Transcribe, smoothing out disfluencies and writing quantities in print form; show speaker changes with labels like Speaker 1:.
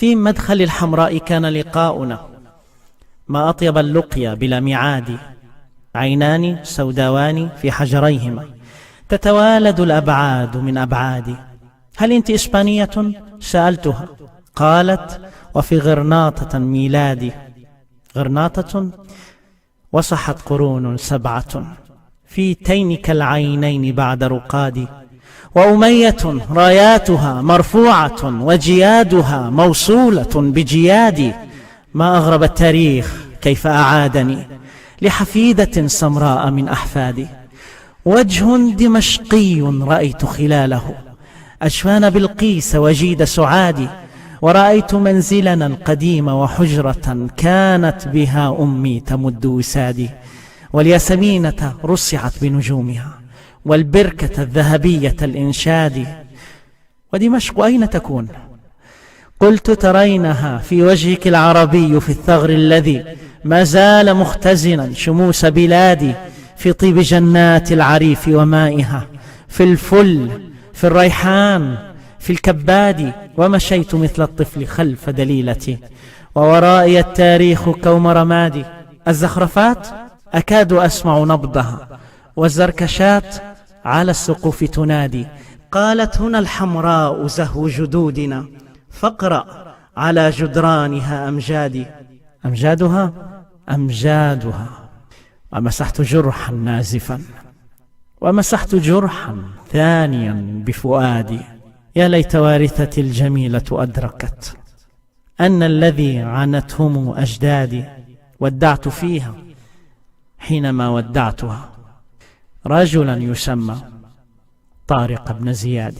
Speaker 1: في مدخل الحمراء كان لقاؤنا، ما أطيب اللقيا بلا ميعاد، عينان سوداوان في حجريهما تتوالد الأبعاد من أبعادي. هل أنت إسبانية؟ سألتها، قالت وفي غرناطة ميلادي. غرناطة وصحت قرون 7 في تينك العينين بعد رقادي، وأمية راياتها مرفوعة وجيادها موصولة بجيادي. ما أغرب التاريخ كيف أعادني لحفيدة سمراء من أحفادي. وجه دمشقي رأيت خلاله أجفان بلقيس وجيد سعادي، ورأيت منزلنا القديم وحجرة كانت بها أمي تمد وسادي، والياسمينة رصعت بنجومها والبركة الذهبية الإنشاد. ودمشق أين تكون؟ قلت ترينها في وجهك العربي في الثغر الذي ما زال مختزنا شموس بلادي، في طيب جنات العريف ومائها، في الفل، في الريحان، في الكباد. ومشيت مثل الطفل خلف دليلتي، وورائي التاريخ كوم رمادي. الزخرفات أكاد أسمع نبضها، والزركشات على السقوف تنادي. قالت هنا الحمراء زهو جدودنا، فاقرأ على جدرانها أمجادي. أمجادها أمجادها. ومسحت جرحا نازفا، ومسحت جرحا ثانيا بفؤادي. يا ليت وارثتي الجميلة أدركت أن الذي عنتهم أجدادي. ودعت فيها حينما ودعتها رجلا يسمى طارق بن زياد.